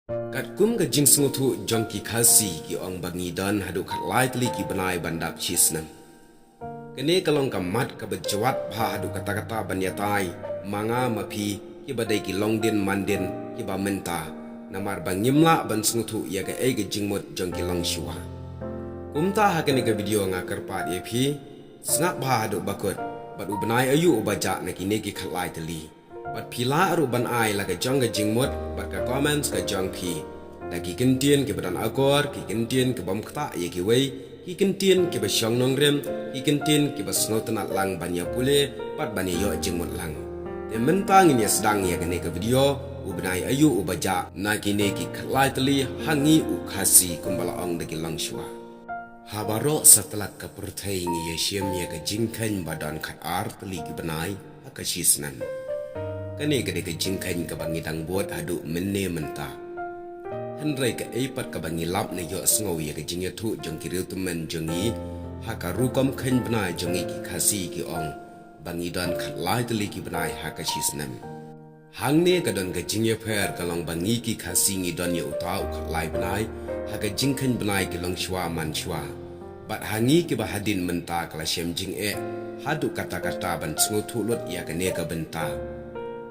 Kat kum ka jing sengutu jong ki khasi ki ong bangi dan hadu khat lai tli ki banai bandap chisnam. Kene kalong ka mat ka bejawat bha hadu kata-kata banyatai manga mapi ki badai ki longdin mandin ki ba menta namar bangimla ban sengutu ya ka ege jingmut jong ki long shua. Kumta ha kene ka video nga karpat ye phi snap bha hadu bakut bat u banai ayu ubaja na ki ne ki khat lai tli. Bat pila aru ban ai laga jong ga jingmut bat ka comments ka jong phi lagi kentien ke badan agor ki kentien ke bom kta ye ki wei ki kentien ke ba shong nong rem ki kentien ke ba snotanat lang banya pule pat bani yo jingmut lang te mentang ini sedang ya kene ke video u banai ayu u baja na ki ne ki khlai tali hangi u khasi kumbala ong de ki lang shwa habaro setelah ka perthai ngi ye shem ye ka jingkhan badan khat ar tali ki banai akashisnan kane gade ka jingkhan ka bangi dang buat adu menne menta henrai ka eipat ka bangi lap ne yo sngo ye ka jingya thu jong ki riu tumen jongi ha ka rukom khan bna jongi ki khasi ki ong bangi dan khat lai tli ki bnai ha ka chisnam hangne ka don ka jingya pher ka long bangi ki khasi ngi don ye utau khat lai bnai ha ka jingkhan bnai ki long shwa man shwa bat hangi ki ba hadin menta kala shem jing e hadu kata-kata ban sngo thu lut ya ka ne ka benta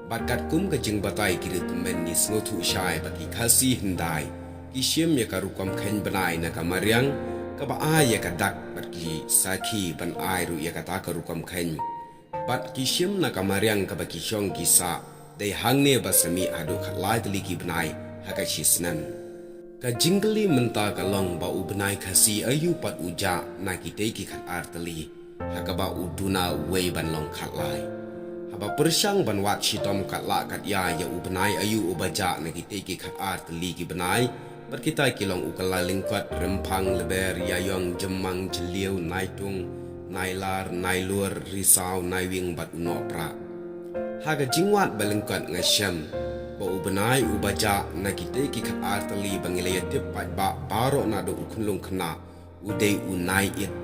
Bakat kum ka jing batai kiri tumen ni sengutu syai bagi khasi hindai ki siem ya ka rukom khen banai na ka mariang ka ba ai ya ka dak bat ki saki ban ai ru ya ka ta ka rukom khen bat ki siem na ka mariang ka ba ki shong ki sa dei hangne ba sami adu khalai tli ki banai ha ka shisnan ka jingli menta ka long ba u banai khasi ayu pat uja na ki te ki khat ar tli ha ka ba uduna wei ban long khalai Aba persyang ban wat shitom kat la kat ya ya u benai ayu u baja na kita ki khat ar tli ki benai bar kita kilong u kala lingkot rempang leber ya yong jemang jeliu naitung nailar nailur risau naiwing bat uno pra haga jingwat balingkot ngasham ba u benai u baja na kita ki khat ar tli bangilaya tip pat ba baro na do ukunlung kena u dei u nai it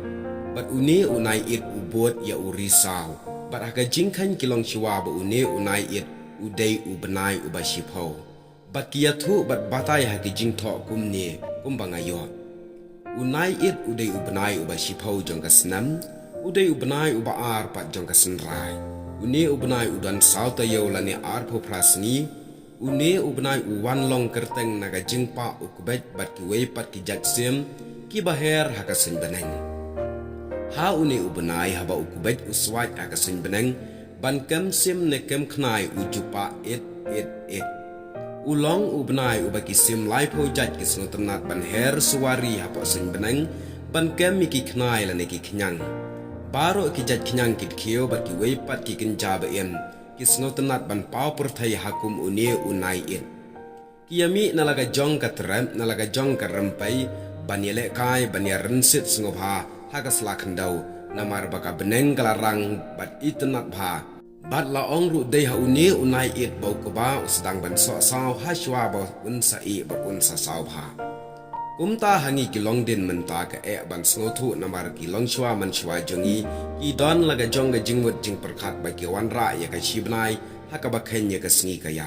bat uni u nai it u bot ya u risau Bat aga jingkhan kilong shiwa ba une unai it udai u benai u ba shipho. Bat kia thu bat batai haki jingtho kumne kumbangayo. Unai it udai u benai u ba shipho jong kasnam. Udai u benai u ba ar pat jong kasenrai. Une u benai u dan sauta yo lani ar po prasni. Une u benai u wan long kerteng naga jingpa u kubet bat ki wei pat ki jaksim ki baher haka sen beneng. Ha uni ubenai haba ukubet uswat akasin beneng ban kem sim ne kem knai ujupa it ulong ubenai ubaki sim lai po jat ki snotanat ban her suwari hapa sin beneng ban kem miki knai la neki knyang baro ki jat knyang kit khio ba ki wei pat ki kinja ba en ki snotanat ban pau perthai hakum uni unai it kiami nalaga jong katram nalaga jong karampai ban yele kai ban ya rensit sngobha hagas lakandau namar baka beneng galarang bat itenat bha bat la ong ru dei ha uni unai it bau kuba sedang ban so saw hashwa ba unsa i ba unsa saw bha kumta hangi kilong din menta ka e ban snotu namar kilong shwa man shwa jongi ki don laga jong ga jingwut jing perkhat ba ki wan ra ya ka shibnai haka ba khen ya ka sngi ka ya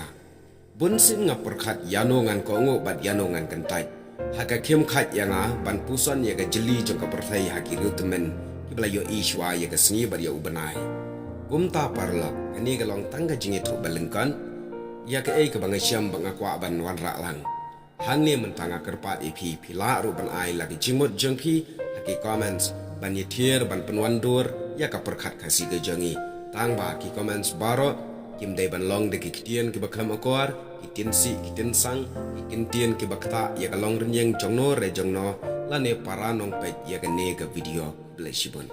bun sin nga perkhat yano ngan ko ngo bat yano ngan kantai Haka kem khat yanga ban pusan ya ga jeli jong ka perthai haki rutemen kibla yo ishwa ya ga sngi bar ya ubenai kumta parla ani ga long tangga jingi thu balengkan ya ka e ka banga syam banga kwa ban wan ra lang hanne mentanga kerpat ipi pila ru ban ai lagi jingmut jongki haki comments ban yetier ban penwandur ya ka perkhat kasi ga jongi tangba ki comments baro kim dai ban long de ki kitien ki bakam akor kitin si kitin sang kitin tien ki bakta ya ka long renyeng jongno re jongno la ne para nong pet ya ka ne ga video blessibun